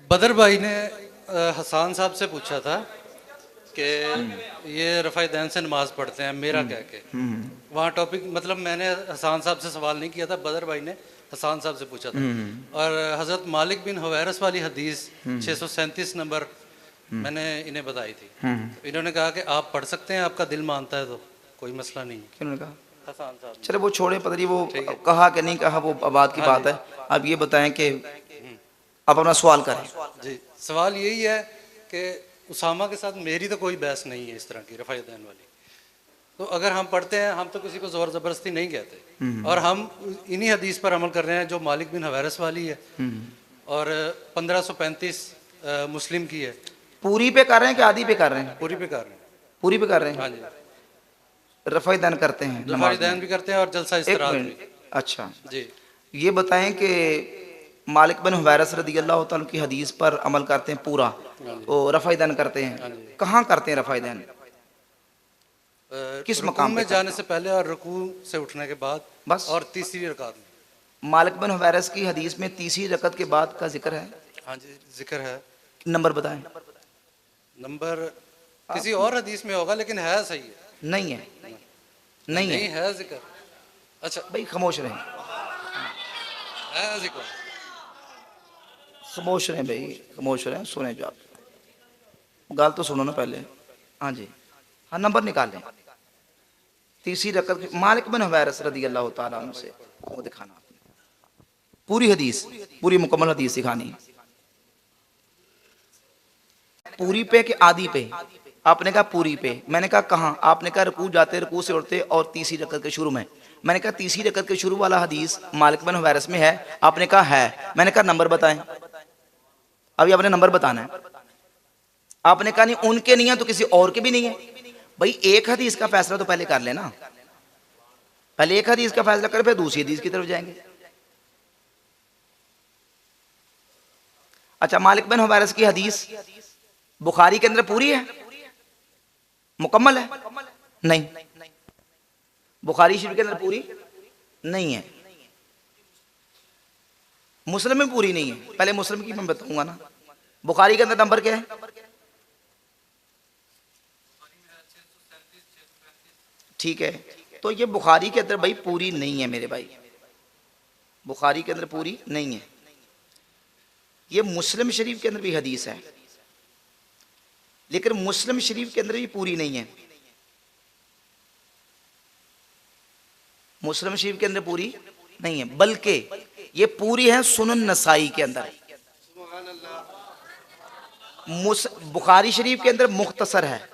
बदर भाई ने हसान साहब से पूछा था कि ये रफ़ाई दैन से नमाज पढ़ते हैं मेरा कह के। वहाँ टॉपिक मतलब मैंने हसान साहब से सवाल नहीं किया था, बदर भाई ने हसान साहब से पूछा था। और हज़रत मालिक बिन हुवैरस वाली हदीस 637 नंबर मैंने इन्हें बताई थी। तो इन्होंने कहा कि आप पढ़ सकते हैं, आपका दिल मानता है तो कोई मसला नहीं है। क्यों कहा? हसान साहब चलो वो छोड़े, पता नहीं वो ठीक है। कहा कि नहीं कहा, वो बात की हाँ बात जी। है। अब ये बताएं कि आप अपना सवाल करें। जी, सवाल यही है कि उसामा के साथ मेरी तो कोई बहस नहीं है इस तरह की रफ़ाई दैन वाली। तो अगर हम पढ़ते हैं, हम तो किसी को ज़ोर ज़बरदस्ती नहीं कहते, और हम इन्हीं हदीस पर अमल कर रहे हैं जो मालिक बिन हवैरस वाली है और 1535 मुस्लिम की है। पूरी पे कर रहे हैं कि आधी पे कर रहे हैं? पूरी पे कर रहे हैं। पूरी पे कर रहे हाँ हैं। जी, रफ़ाई दान करते हैं रफ़ाई नमाज दैन में? भी करते हैं और जलसा एक इस्तरात भी। मिनट, अच्छा जी ये बताएं कि मालिक बिन हुवैरस रदी अल्लाह तआला की हदीस पर अमल करते हैं पूरा, हाँ जी वो रफ़ाई दान करते हैं, हाँ जी। कहाँ करते हैं रफ़ाई दान? किस रुकू मकाम पे में करते जाने हैं? से पहले और रुकू से उठने के बाद बस और तीसरी रकात में। मालिक बिन हुवैरस की हदीस में तीसरी रकत के बाद का जिक्र है। हाँ जी, जिक्र है। नंबर बताएं। नंबर किसी आप और हदीस में होगा लेकिन है सही है। नहीं है, नहीं नहीं नहीं, है है जिक्र। अच्छा, भाई, खामोश रहें, है जिक्र। खामोश रहें भाई, खामोश रहें, सुने जो आप गाल तो सुनो ना पहले। हाँ जी, हाँ नंबर निकाल लें। तीसरी रकत के मालिक बिन हुवैरस रदी अल्लाह तआला अन्हु से वो दिखाना आपने। पूरी हदीस, पूरी मुकम्मल हदीस दिखानी। पूरी पे कि आधी पे? आपने कहा पूरी पे, मैंने कहा कहाँ? आपने कहा रुकू जाते, रुकू से उठते और तीसरी रकत के शुरू में। मैंने कहा तीसरी रकत के शुरू वाला हदीस मालिक बिन हुवैरस में है? आपने कहा है। मैंने कहा नंबर बताएं। अभी आपने नंबर बताना है। आपने कहा नहीं उनके नहीं है तो किसी और के भी नहीं है। भाई एक हदीस का फैसला तो पहले कर लेना, पहले एक हदीस का फैसला करें फिर दूसरी हदीस की तरफ जाएंगे। अच्छा, मालिक बिन हुवैरस की हदीस बुखारी के अंदर पूरी है, मुकम्मल है? नहीं, बुखारी शरीफ के अंदर पूरी नहीं है, मुस्लिम में पूरी नहीं है। पहले मुस्लिम की मैं बताऊंगा ना। बुखारी के अंदर नंबर क्या है? ठीक है, तो ये बुखारी के अंदर भाई पूरी नहीं है मेरे भाई, बुखारी के अंदर पूरी नहीं है। ये मुस्लिम शरीफ के अंदर भी हदीस है, लेकिन मुस्लिम शरीफ के अंदर भी पूरी नहीं है। मुस्लिम शरीफ के अंदर पूरी नहीं है, बल्कि ये पूरी है सुनन नसाई के अंदर। बुखारी शरीफ के अंदर मुख्तसर है,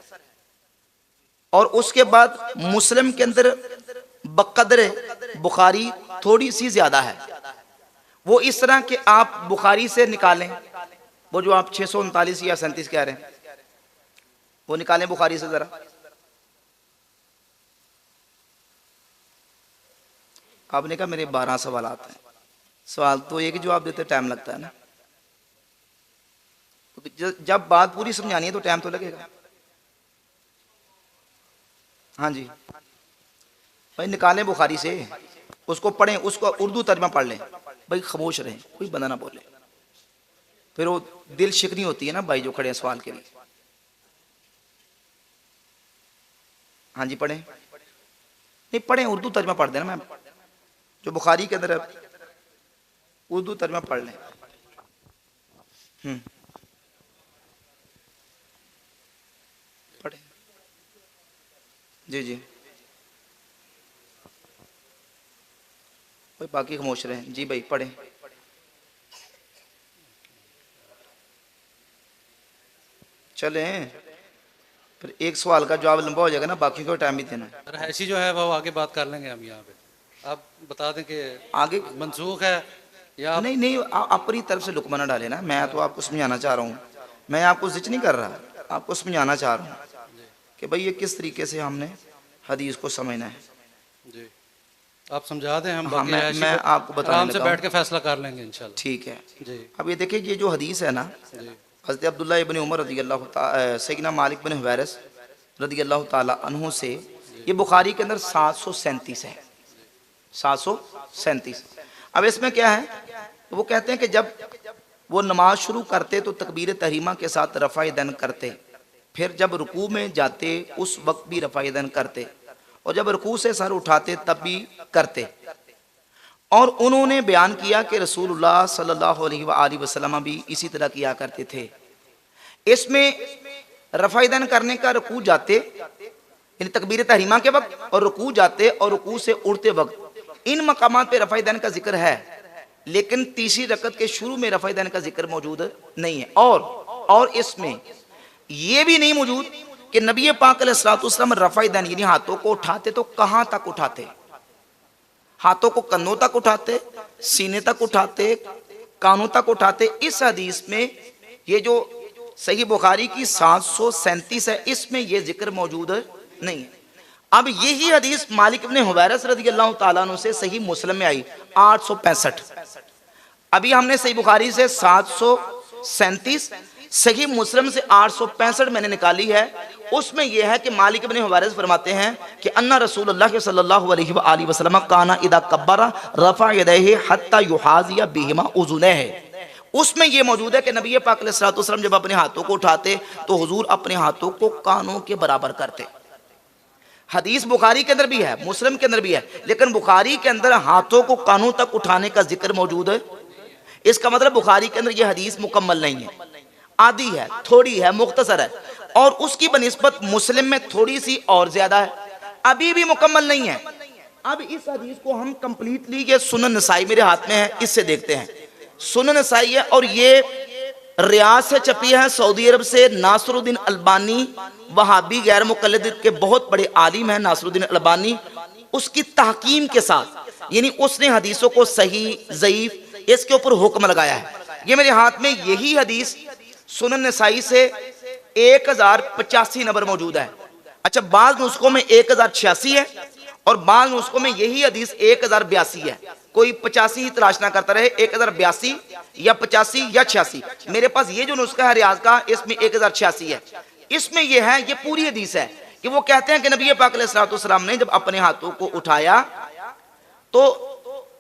और उसके बाद मुस्लिम के अंदर बकदर बुखारी थोड़ी सी ज्यादा है। वो इस तरह के आप बुखारी से निकालें, वो जो आप 639 या 37 कह रहे हैं वो निकालें बुखारी से जरा। आपने कहा मेरे 12 सवाल आते हैं, सवाल तो एक ही जवाब देते टाइम लगता है ना, तो जब बात पूरी समझानी है तो टाइम तो लगेगा। हाँ जी भाई, निकालें बुखारी से, उसको पढ़ें, उसको उर्दू तर्जमा पढ़ लें। भाई खामोश रहें, कोई बंदा ना बोले, फिर वो दिल शिकनी होती है ना भाई जो खड़े हैं सवाल के लिए। हाँ जी पढ़ें, नहीं पढ़ें, उर्दू तर्जमा पढ़ देना। मैं जो बुखारी के अंदर उर्दू तर्जमा पढ़ लें। पढ़ें जी जी, भाई बाकी खामोश रहें जी। भाई पढ़ें। चलें, फिर एक सवाल का जवाब लंबा हो जाएगा ना, बाकी को टाइम भी देना है। रहसी जो है वो आगे बात कर लेंगे हम यहाँ पे। आप बता दें कि आगे मनसूख है या आप। नहीं नहीं, अपनी तरफ से लुकमा ना डाले ना, मैं तो आपको समझाना चाह रहा हूँ, मैं आपको जिच नहीं कर रहा, आपको समझाना चाह रहा हूँ कि भाई ये किस तरीके से हमने हदीस को समझना है। जी, आप समझा दें, हम हाँ, बाकी रहसी मैं को आपको बताने आराम से लगा बैठ हूँ। के फैसला कर लेंगे इंशाल्लाह। ठीक है, जी अब ये देखिए, ये जो हदीस है ना, जी हज़रत अब्दुल्ला इब्न उमर रज़ी अल्लाह सैयदना मालिक बिन हुवैरस रज़ी अल्लाह ताला अन्हु से, ये बुखारी के अंदर 737 है, 737। अब इसमें क्या है, वो कहते हैं कि जब वो नमाज शुरू करते तो तकबीर तहरीमा के साथ रफ़ा यदैन करते, फिर जब रुकू में जाते उस वक्त भी रफ़ा यदैन करते, और जब रुकू से सर उठाते तब भी करते। और उन्होंने बयान किया कि रसूलुल्लाह सल्लल्लाहु अलैहि वसल्लम भी इसी तरह किया करते थे। इसमें रफ़ा यदैन करने का रुकू जाते यानी तकबीर तहरीमा के वक्त, और रुकू जाते और रुकू से उड़ते वक्त, इन मकामात पे रफ़ा यदैन का जिक्र है, लेकिन तीसरी रकत के शुरू में रफ़ा यदैन का जिक्र मौजूद नहीं है। और इसमें यह भी नहीं मौजूद कि नबी पाक अलैहिस्सलातु वस्सलाम रफ़ा यदैन यानी हाथों को उठाते तो कहां तक उठाते, हाथों को कंधों तक उठाते, सीने तक उठाते, कानों तक उठाते। इस हदीस में ये जो सही बुखारी की 737 है, इसमें यह जिक्र मौजूद नहीं है। अब यही हदीस मालिक इब्न हुवैरस रज़ियल्लाहु ताला अन्हु से सही मुस्लिम में आई 865। अभी हमने सही बुखारी से 737, सही मुस्लिम से 865 मैंने निकाली है। उसमें यह है कि मालिक इब्न हुवैरस फरमाते हैं कि अन्ना रसूलुल्लाह सल्लल्लाहु अलैहि वसल्लम काना इदा कब्बरा रफ़ा यदैहि हत्ता युहाज़िया बिहिमा उज़ुनैहि। उसमें यह मौजूद है कि नबी पाक अलैहिस्सलातु वस्सलाम जब अपने हाथों को उठाते तो हुजूर अपने हाथों को कानों के बराबर करते। हदीस बुखारी के अंदर भी है, मुस्लिम के अंदर भी है, लेकिन बुखारी के अंदर हाथों को कानों तक उठाने का जिक्र मौजूद है। इसका मतलब बुखारी के अंदर यह हदीस मुकम्मल नहीं है, आधी है, थोड़ी है, मुख्तसर है, और उसकी बनिस्बत मुस्लिम में थोड़ी सी और ज्यादा है, अभी भी मुकम्मल नहीं है। अब इस हदीस को हम कंप्लीटली, ये सुनन नसाई मेरे हाथ में है, इससे देखते हैं। सुनन नसाई है और ये रियाज से छपी है, सऊदी अरब से। नासरुद्दीन अलबानी वहाबी गैर मुकल्लिद के बहुत बड़े आलिम हैं नासरुद्दीन अलबानी, उसकी तहकीम के साथ, यानी उसने हदीसों को सही ज़ईफ इसके ऊपर हुक्म लगाया है। ये मेरे हाथ में यही हदीस सुनन नसाई से 1085 नंबर मौजूद है। अच्छा, बाद नुस्खों में 1086 है और बाद नुस्खों में यही हदीस 1082 है। कोई 85 ही तलाश ना करता रहे, 1082 या 85 या 86। मेरे पास ये जो नुस्खा है रियाज का, इसमें 1086 है। इसमें यह है, ये पूरी हदीस है कि वो कहते हैं कि नबी पाक अलैहिस्सलातु वस्सलाम ने जब अपने हाथों को उठाया तो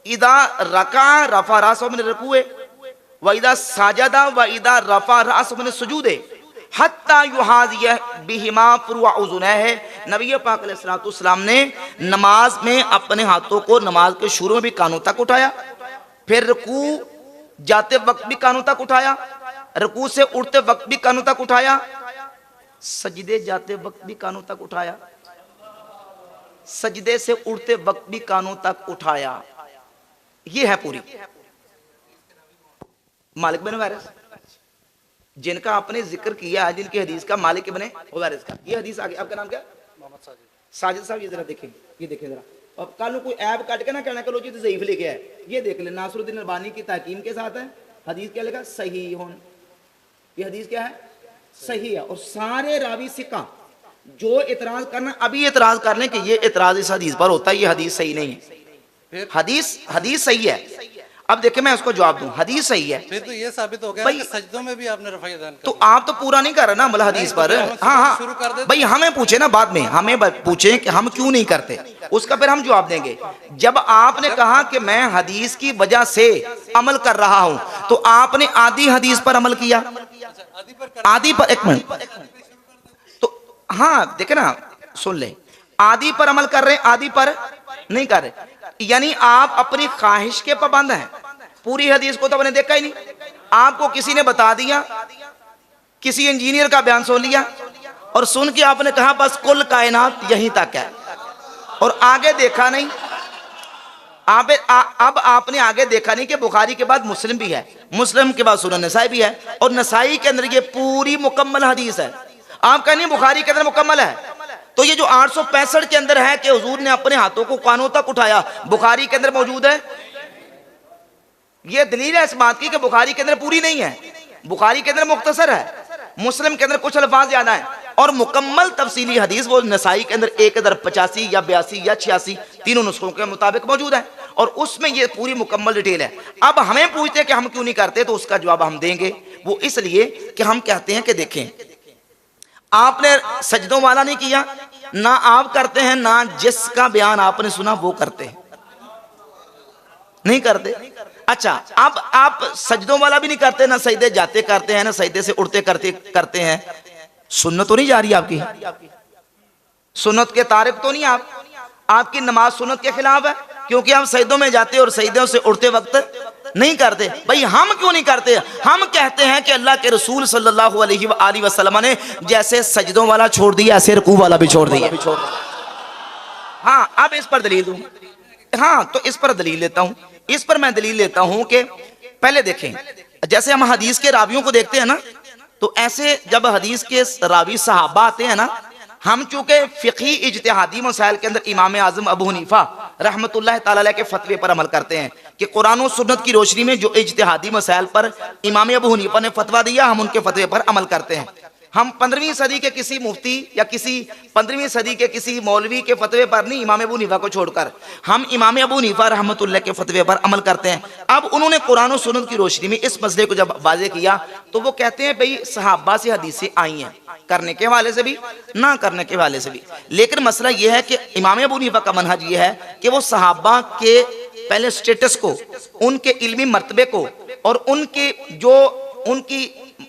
इदा रका रफा रासहु मिन रुकूए व इदा साजदा व इदा रफा रासहु मिन सुजूदे हत्ता युहाज़िया बिहिमा फुरुअ उज़ुनैहि। नबी पाक अलैहिस्सलातु वस्सलाम ने नमाज में अपने हाथों को नमाज के शुरू में भी कानों तक उठाया, फिर रुकू जाते वक्त भी कानों तक उठाया, रुकू से उठते वक्त भी कानों तक उठाया, सजदे जाते वक्त भी कानों तक उठाया, सजदे से उठते वक्त भी कानों तक उठाया। ये है पूरी मालिक बिन हुवैरस, जिनका आपने जिक्र किया है, जिनकी हदीस का मालिक इब्न हुवैरस का ये हदीस आगे। आपका नाम क्या? मोहम्मद साजिद। साजिद साहब, ये जरा देखें, ये देखें जरा। अब कल कोई ऐप काट के ना कहना करो जी तो ज़ईफ लेके आए, ये देख ले, नासरुद्दीन अलबानी की तहकीम के साथ है। हदीस क्या लिखा? सही होन। ये हदीस क्या है? सही है। और सारे रावी सिका जो इतराज करना अभी इतराज कर लें कि ये इतराज इस हदीस पर होता है, ये हदीस सही नहीं है। हदीस सही है। अब देखिए मैं उसको जवाब दूं, हदीस सही है, फिर तो ये साबित हो गया कि सजदों में भी आपने रफ़ा यदैन तो आप तो पूरा नहीं कर रहे ना अमल हदीस पर। हाँ शुरू कर दे भाई, हमें पूछे ना बाद में, हमें पूछे कि हम क्यों नहीं करते, उसका फिर हम जवाब देंगे। जब आपने कहा कि मैं हदीस की वजह से अमल कर रहा हूं, तो आपने आधी हदीस पर अमल किया, आधी पर। एक मिनट, तो हाँ देखे ना, सुन ले, आधी पर अमल कर रहे हैं, आधी पर नहीं कर रहे, यानी आप अपनी ख्वाहिश के पाबंद हैं। पूरी हदीस को तो आपने देखा ही नहीं, आपको किसी ने बता दिया, किसी इंजीनियर का बयान सुन लिया और सुन के आपने कहा बस कुल कायनात यहीं तक है, और आगे देखा नहीं। अब आपने आगे देखा नहीं कि बुखारी के बाद मुस्लिम भी है, मुस्लिम के बाद सुनन नसाई भी है, और नसाई के अंदर ये पूरी मुकम्मल हदीस है। आप कहनी बुखारी के अंदर मुकम्मल है, तो ये जो 865 के अंदर है कि हुजूर ने अपने हाथों को कानों तक उठाया, बुखारी के अंदर मौजूद है। ये दलील है इस बात की कि बुखारी के अंदर पूरी नहीं है, बुखारी के अंदर मुख्तसर है, मुस्लिम के अंदर कुछ अल्फाज ज्यादा है, और मुकम्मल तफसीली हदीस वो नसाई के अंदर 1085 या 82 या 86 तीनों नुस्खों के मुताबिक मौजूद है, और उसमें ये पूरी मुकम्मल डिटेल है। अब हमें पूछते हैं कि हम क्यों नहीं करते, तो उसका जवाब हम देंगे। वो इसलिए कि हम कहते हैं कि देखें, आपने सजदों वाला नहीं किया, ना आप करते हैं, ना जिसका बयान आपने सुना वो करते हैं, नहीं करते। अच्छा, अब आप सजदों वाला भी नहीं करते, ना सजदे जाते करते हैं, ना सजदे से उड़ते करते हैं। सुन्नत तो नहीं जा रही आपकी, सुन्नत के तारिक तो नहीं आप, आपकी नमाज सुन्नत के खिलाफ है, क्योंकि हम सजदों में जाते और सजदों से उड़ते वक्त नहीं करते। भाई हम क्यों नहीं करते? हम कहते हैं कि अल्लाह के रसूल सल्लल्लाहु अलैहि वसल्लम ने जैसे सजदों वाला छोड़ दिया, ऐसे रुकू वाला भी छोड़ दिया। हाँ, अब इस पर दलील दूं। हाँ, तो इस पर दलील लेता हूं, इस पर मैं दलील लेता हूं कि पहले देखें, जैसे हम हदीस के रावियों को देखते हैं ना, तो ऐसे जब हदीस के रावी सहाबा आते हैं ना, हम चूंकि फिक़ही इज्तिहादी मसाइल के अंदर इमाम आज़म अबू हनीफा रहमतुल्लाह ताला अलैह के फतवे पर अमल करते हैं कि कुरान और सुन्नत की रोशनी में जो इज्तिहादी मसाइल पर इमाम अबू हनीफा ने फतवा दिया, हम उनके फतवे पर अमल करते हैं। हम 15वीं सदी के किसी मुफ्ती या किसी 15वीं सदी के किसी मौलवी के फतवे पर नहीं, इमाम अबू हनीफा को छोड़कर हम इमाम अबू हनीफा रहमतुल्लाह के फतवे पर अमल करते हैं। अब उन्होंने कुरान और सुन्नत की रोशनी में इस मसले को जब वाज़ेह किया, तो वो कहते हैं भाई सहाबा से हदीसें आई हैं, करने के हवाले से भी, ना करने के हवाले से भी। लेकिन मसला यह है कि इमाम अबू हनीफा का मनहज ये है कि वो सहाबा के पहले स्टेटस को, उनके इल्मी मर्तबे को और उनके जो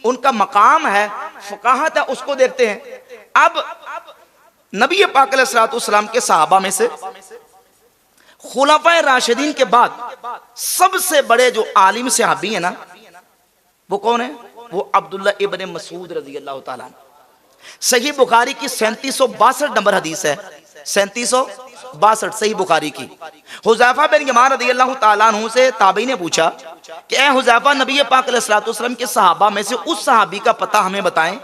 उनका मकाम है, फ़क़ाहत है, उसको देखते हैं। अब नबी पाक अलैहिस्सलातु वस्सलाम के सहाबा में से खुलाफाए राशिदीन के बाद सबसे बड़े जो आलिम सहाबी है ना, वो कौन है? वो अब्दुल्ला इब्न मसूद रज़ी अल्लाह ताला। सही बुखारी की 3762 नंबर हदीस है, 3762 सही बुखारी की। हुज़ैफा बिन यमान रज़ी अल्लाह ताला अन्हु से ताबई ने पूछा कि ए हुज़ैफा, नबी पाक अलैहिस्सलातु वस्सलाम के सहाबा में से उस सहाबी का पता हमें बताएं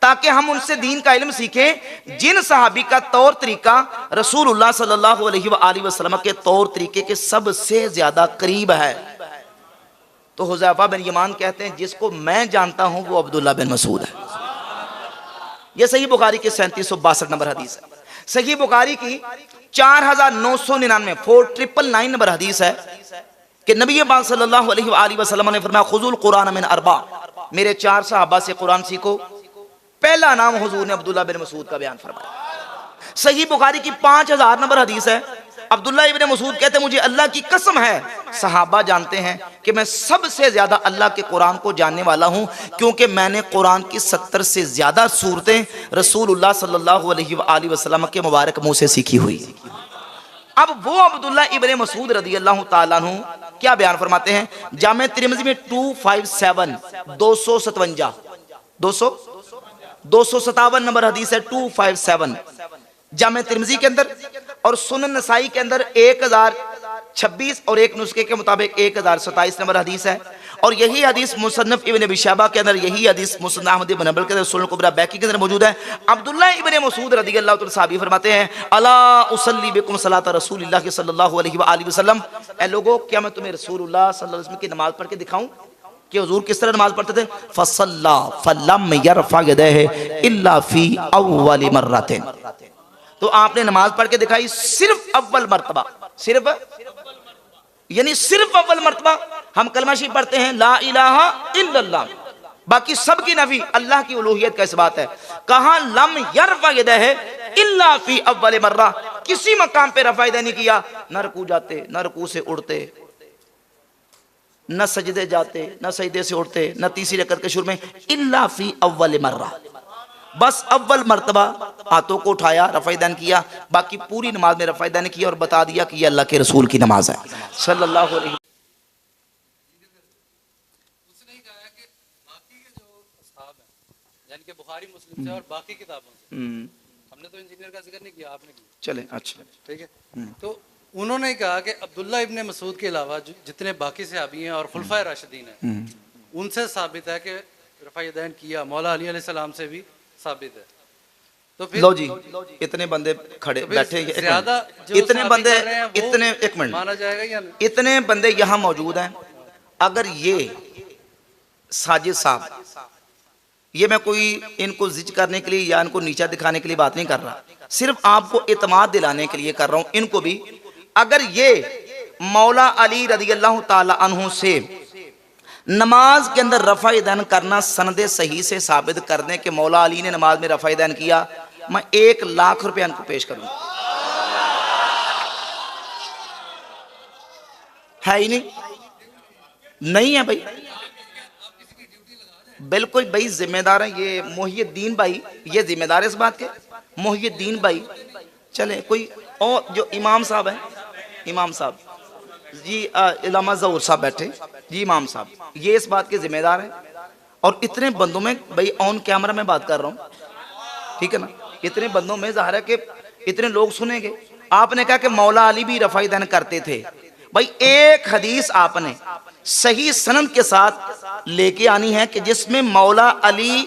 ताकि हम उनसे दीन का इल्म सीखें जिन सहाबी का तौर तरीका रसूलुल्लाह सल्लल्लाहु अलैहि वसल्लम के तौर तरीके के सबसे ज्यादा करीब है। तो हुज़ैफा बिन यमान कहते हैं जिसको मैं जानता हूं वो अब्दुल्ला बिन मसूद है। यह सही बुखारी के 3762 नंबर हदीस है। सही बुखारी की 4999 4999 नंबर हदीस है कि नबी पाक सल्लल्लाहु अलैहि वसल्लम ने फरमाया खुज़ुल कुरान मिन अरबा, मेरे 4 सहाबा से कुरान सीखो। पहला नाम हुजूर ने अब्दुल्ला बिन मसूद का बयान फरमाया। सही बुखारी की 5000 नंबर हदीस है। अब्दुल्ला इब्न मसूद कहते मुझे अल्लाह की कसम है, सहाबा जानते हैं कि मैं सबसे ज्यादा अल्लाह के कुरान को जानने वाला हूं, क्योंकि मैंने कुरान की 70 से ज्यादा सूरतें रसूलुल्लाह सल्लल्लाहु अलैहि वसल्लम के मुबारक मुंह से सीखी हुई। अब वो अब्दुल्ला इब्न मसूद रज़ी अल्लाह ताला अन्हु क्या बयान फरमाते हैं? जामे तिरमिज़ी में 257 257 नंबर हदीस है, 257 जामे तिरमिज़ी के अंदर, और सुनन नसाई के अंदर 1026 और एक नुस्खे के मुताबिक 1027 नंबर हदीस है। और यही हदीस मुसन्नफ इब्न अबी शैबा के अंदर, यही हदीस मुसन्नद अहमद इब्न हंबल के अंदर, सुनन कुबरा बैकी के अंदर मौजूद है। अब्दुल्ला इब्न मसूद रज़ियल्लाहु तआला साहबी फरमाते हैं अला उसल्ली बिकुम सलात रसूलिल्लाह सल्लल्लाहु अलैहि वसल्लम, ए लोगो क्या मैं तुम्हें रसूलुल्लाह सल्लल्लाहु अलैहि वसल्लम की नमाज पढ़ के दिखाऊं कि हुजूर किस तरह नमाज पढ़ते थे? फसल्ला फलम यरफा यदैहि इल्ला फी अव्वल मर्रतिन, तो आपने नमाज पढ़ के दिखाई सिर्फ अव्वल मर्तबा, सिर्फ यानी सिर्फ अव्वल मर्तबा। हम कलमा शरीफ पढ़ते हैं ला इलाहा इल्लल्लाह, बाकी सब की नफी, अल्लाह की उलूहियत का इस बात है। कहा लम यरफा यदैहि इल्ला फी अव्वल मर्रा, किसी मकाम पे रफा यदै नहीं किया, न रुकू जाते, न रुकू से उड़ते, न सजदे जाते, न सजदे से उठते, न तीसरी रकअत के शुरू में, इल्ला फी अव्वल मर्रा, बस अव्वल मर्तबा हाथों को उठाया, रफ़ाइदान किया, बाकी पूरी नमाज में रफ़ाइदान किया और बता दिया कि ये अल्लाह के रसूल की नमाज है सल्लल्लाहु अलैहि। उसने कहा कि बाकी के जो असहाब हैं, यानी कि बुखारी मुस्लिम से और बाकी किताबों से, हमने तो इंजीनियर का जिक्र नहीं किया, आपने किया, चले अच्छा ठीक है। तो उन्होंने कहा कि अब्दुल्ला इब्न मसूद के अलावा जितने बाकी सहाबी हैं और खुलफाए राशिदीन हैं, उनसे साबित है कि रफ़ाइदान किया, मौला अली अलैहिस्सलाम से भी साबित है। तो फिर लो जी, इतने बंदे खड़े तो बैठे, ज्यादा इतने बंदे, इतने, एक मिनट, माना जाएगा या नहीं? इतने बंदे यहाँ मौजूद हैं। अगर ये साजिद साहब, ये मैं कोई इनको जिज करने के लिए या इनको नीचा दिखाने के लिए बात नहीं कर रहा, सिर्फ आपको इत्मीनाद दिलाने के लिए कर रहा हूं, इनको भी, अगर ये मौला अली रज़ियल्लाहु ताला अन्हु से नमाज के अंदर रफ़ाइदान करना सनदे सही से साबित कर दें कि मौला अली ने नमाज में रफ़ाइदान किया, मैं 1 लाख रुपया इनको पेश करूंगा। है ही नहीं, नहीं है भाई, बिल्कुल भाई जिम्मेदार है ये मोहिउद्दीन भाई, ये जिम्मेदार है इस बात के, मोहिउद्दीन भाई। चले कोई और जो इमाम साहब है, इमाम साहब जी, इलामा ज़हूर साहब बैठे जी, इमाम साहब ये इस बात के जिम्मेदार है। और इतने बंदों में भाई ऑन कैमरा में बात कर रहा हूँ, ठीक है ना, इतने बंदों में ज़ाहिर है कि इतने लोग सुनेंगे। आपने कहा कि मौला अली भी रफ़ाई दैन करते थे, भाई एक हदीस आपने सही सनद के साथ लेके आनी है कि जिसमें मौला अली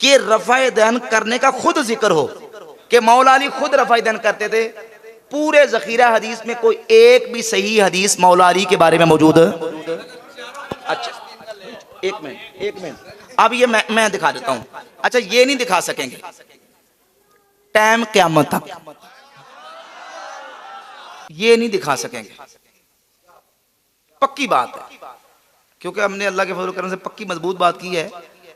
के रफ़ाई दैन करने का खुद जिक्र हो कि मौला अली खुद रफ़ाई दैन करते थे। पूरे ज़खीरा हदीस में कोई एक भी सही हदीस मौला अली के बारे में मौजूद है? अच्छा एक मिनट, अब ये मैं दिखा देता हूं। अच्छा ये नहीं दिखा सकेंगे, टाइम क़यामत तक ये नहीं दिखा सकेंगे, पक्की बात है, क्योंकि हमने अल्लाह के फजल करम से पक्की मजबूत बात की है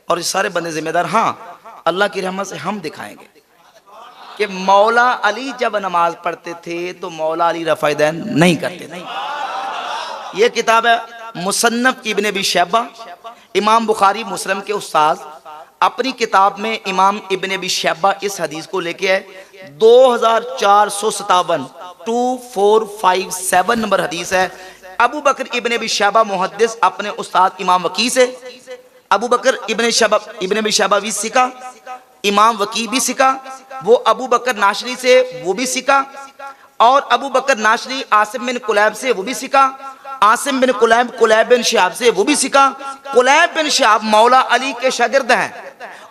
और इस सारे बंदे जिम्मेदार। हाँ अल्लाह की रहमत से हम दिखाएंगे कि मौला अली जब नमाज पढ़ते थे तो मौला अली रफ़ाई दैन नहीं करते। नहीं, ये किताब है मुसन्नफ इब्न अबी शैबा, इमाम बुखारी मुस्लिम के उस्ताद अपनी किताब में इमाम इब्न अबी शैबा इस हदीस को लेके आए 2457 2457 नंबर हदीस है। अबू बकर इब्न अबी शैबा मुहद्दिस अपने उस्ताद इमाम वकी से, अबू बकर इब्न अबी शैबा भी सीखा, इमाम वकी भी सीखा, वो अबू बकर नाशरी से वो भी सीखा, और अबू बकर नाशरी आसिम बिन कुलैब से वो भी सीखा, आसिम बिन कुलैब बिन शिहाब से वो भी सीखा। कुलैब बिन शिहाब मौला अली के शागिर्द हैं।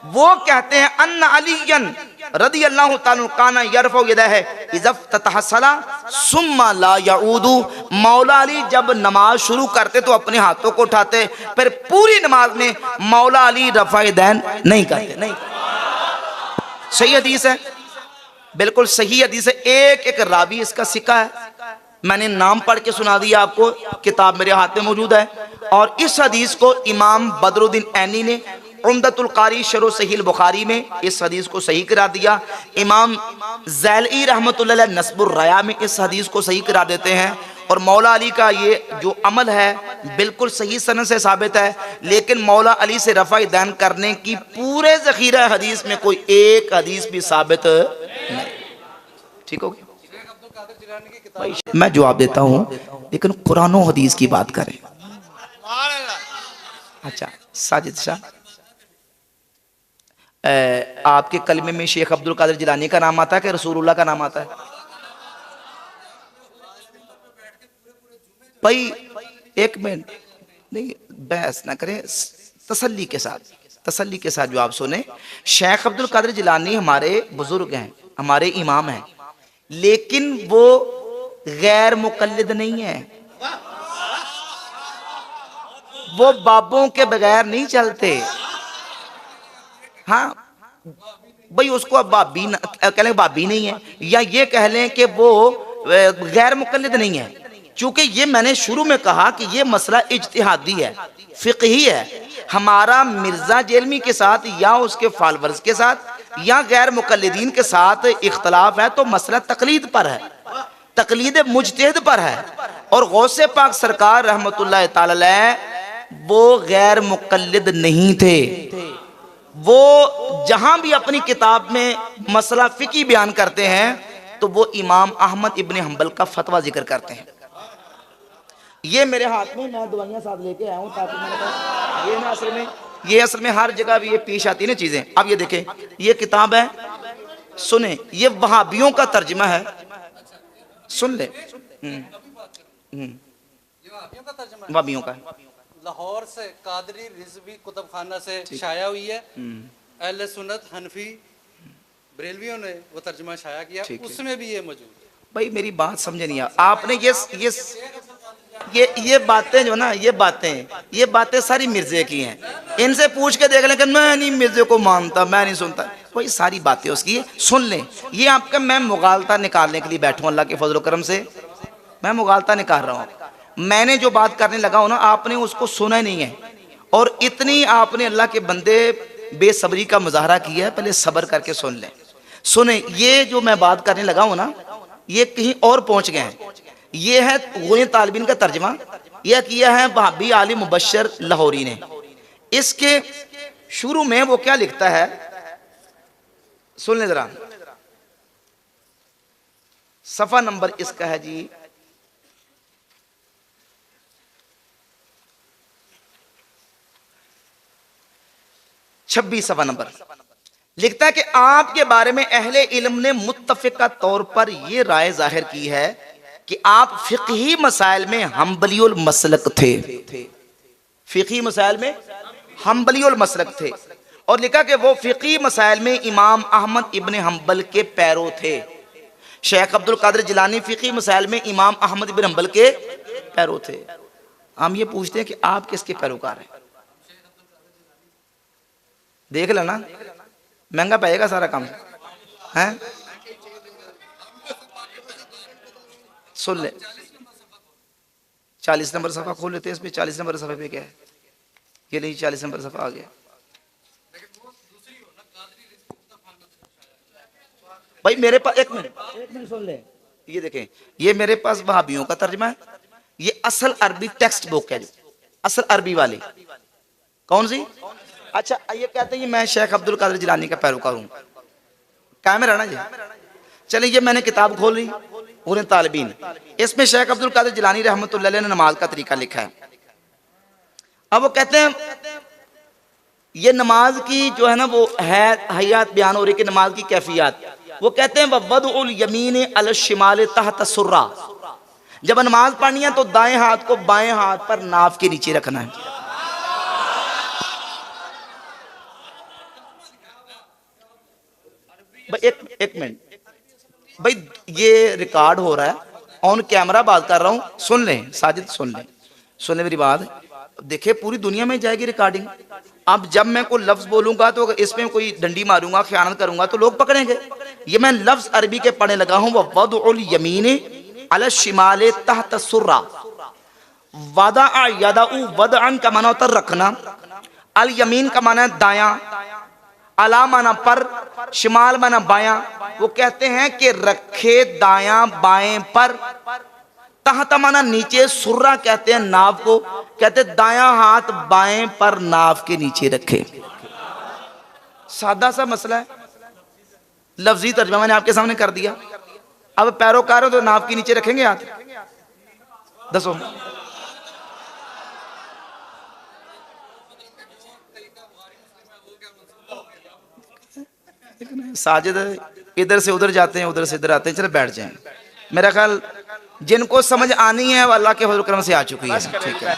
वो कहते हैं अन्ना अलीयन रदियल्लाहु ताला काना यरफउ यदैहि इज़्फ़तह सला सुम्मा ला यऊदु। मौला अली जब नमाज शुरू करते तो अपने हाथों को उठाते, फिर पूरी नमाज में मौला अली रफ़ाए दैन नहीं करते। नहीं, सही हदीस है, बिल्कुल सही हदीस है। एक एक रावी इसका सिक्का है, मैंने नाम पढ़ के सुना दिया आपको, किताब मेरे हाथ में मौजूद है। और इस हदीस को इमाम बदरुद्दीन ऐनी ने उम्दतुल कारी शरह सहीह बुखारी में इस हदीस को सही करा दिया। इमाम ज़ैली रहमतुल्लाह अलैह नस्बुर रया में इस हदीस को सही करा देते हैं। और मौला अली का ये जो अमल है बिल्कुल सही सनद से साबित है, लेकिन मौला अली से रफ़ाई दैन करने की पूरे ज़खीरा हदीस में कोई एक हदीस भी साबित नहीं। ठीक हो गया भाई, मैं जवाब देता हूं, लेकिन कुरान और हदीस की बात करें। अच्छा साजिद शाह, आपके कलमे में शेख अब्दुल कादिर जिलानी का नाम आता है कि रसूलुल्लाह का नाम आता है? भाई एक मिनट, नहीं बहस ना करें, तसल्ली के साथ जवाब सुने। शेख अब्दुल कादिर जिलानी हमारे बुजुर्ग हैं, हमारे इमाम हैं, लेकिन वो गैर मुकल्लिद नहीं है, वो बाबों के बगैर नहीं चलते। हाँ भाई, उसको अब कह लें बाबी नहीं है, या ये कह लें कि वो गैर मुकल्लिद नहीं है। चूंकि ये मैंने शुरू में कहा कि ये मसला इज्तिहादी है, फिqही है। हमारा मिर्जा जेलमी के साथ या उसके फॉलोअर्स के साथ या गैर मुकल्लिदीन के साथ इख्तलाफ है तो मसला तकलीद पर है, तकलीद मुजतहिद पर है। और गौसे पाक सरकार रहमतुल्लाह ताला अलैह वो गैर मुकल्लिद नहीं थे। वो जहां भी अपनी किताब में मसला फिकी बयान करते हैं तो वो इमाम अहमद इब्न हंबल का फतवा जिक्र करते हैं। ये मेरे हाथ में, मैं दवाइयां साथ लेके आया हूं ताकि मैंने कहा ये असल में हर जगह भी ये पेश आती है ना चीजें। अब ये देखें, ये किताब है, सुने, ये वहाबियों का तर्जुमा है, सुन ले। वहाबियों का लाहौर से कादरी रिजवी कुतुब खाना से शाया हुई है। अहले सुन्नत हनफी बरेलवियों ने वो तर्जुमा शाया किया, उसमें भी ये मौजूद है। भाई मेरी बात समझे नहीं, आपने ये बातें जो ना, ये बातें सारी मिर्जे की हैं। इनसे पूछ के देख लें कि मैं नहीं मिर्जे को मानता, मैं नहीं सुनता, कोई सारी बातें उसकी सुन लें। ये आपका मैं मुगालता निकालने के लिए बैठूं, अल्लाह के फजल करम से मैं मुगालता निकाल रहा हूँ। मैंने जो बात करने लगा हूं ना, आपने उसको सुना नहीं है, और इतनी आपने अल्लाह के बंदे बेसब्री का मुजाहरा किया है। पहले सब्र करके सुन लें। सुने, ये जो मैं बात करने लगा हूं ना, ये कहीं और पहुंच गए हैं। ये है गुने तालिबीन का तर्जमा, यह किया है वहाबी आलिम मुबश्शिर लाहौरी ने। इसके शुरू में वो क्या लिखता है, सुन ले जरा, सफा नंबर इसका है जी 26 सफा नंबर। लिखता है कि आपके बारे में अहले इल्म ने मुत्तफिका तौर पर यह राय जाहिर की है कि आप फिqही मसाइल में हम्बलियुल मसलक थे। फिqही मसाइल में हम्बलियुल मसलक थे। और लिखा कि वो फिqही मसाइल में इमाम अहमद इब्न हम्बल के पैरो थे। शेख अब्दुल कादिर जिलानी फिqही मसाइल में इमाम अहमद इब्न हम्बल के पैरो थे। हम ये पूछते हैं कि आप किसके पैरोकार हैं? देख लेना, महंगा पड़ेगा सारा काम है। सुन ले, 40 नंबर सफा खोल लेते हैं। इसमें 40 नंबर सफे पे क्या है? ये नहीं, 40 नंबर सफा आ गया भाई मेरे पास। एक मिनट सुन ले, ये देखें, ये मेरे पास वहाबियों का तर्जमा है। ये असल अरबी टेक्स्ट बुक है, जो असल अरबी वाली। कौन सी? अच्छा, ये कहते हैं मैं शेख अब्दुल कादिर जिलानी का पैरोकार हूं। कैमरा ना जी, चलिए ये मैंने किताब खोल ली उन्हें तालिबीन, इसमें शेख अब्दुल कादिर जिलानी रहमतुल्लाह अलैह ने नमाज का तरीका लिखा है। अब वो कहते हैं ये नमाज की जो है ना वो है हयात बयान हो रही कि नमाज की कैफियत। वो कहते हैं वदउल यमीन अल शिमाल तहत सुर्रा, जब नमाज पढ़नी है तो दाएं हाथ को बाएं हाथ पर नाफ के नीचे रखना है। भाई एक मिनट भाई, ये रिकॉर्ड हो रहा है, ऑन कैमरा बात कर रहा हूं। सुन लें साजिद, सुन ले मेरी बात। देखिए पूरी दुनिया में जाएगी रिकॉर्डिंग। अब जब मैं कोई लफ्ज बोलूंगा तो अगर इसमें कोई डंडी मारूंगा, खयानत करूंगा तो लोग पकड़ेंगे। ये मैं लफ्ज अरबी के पढ़ने लगा हूं। वदउल यमीन अला शिमाल तहत सुर्रा, वदा यदाउ वदअन का माना होता रखना, अल यमीन का माना दायां, अला माना पर, शिमाल माना बायां। वो कहते हैं कि रखे दायां बाएं पर, तहता माना नीचे, सुर्रा कहते हैं नाव को, कहते दायां हाथ बाएं पर नाव के नीचे रखे। सादा सा मसला है, लफ्जी तर्जुमा मैंने आपके सामने कर दिया। अब पैरोकार हो तो नाव के नीचे रखेंगे हाथ? दसो। साजिद इधर से उधर जाते हैं, उधर से इधर आते हैं। चलो बैठ जाएं। मेरा ख्याल जिनको समझ आनी है वो अल्लाह के फजल करम से आ चुकी है। ठीक है।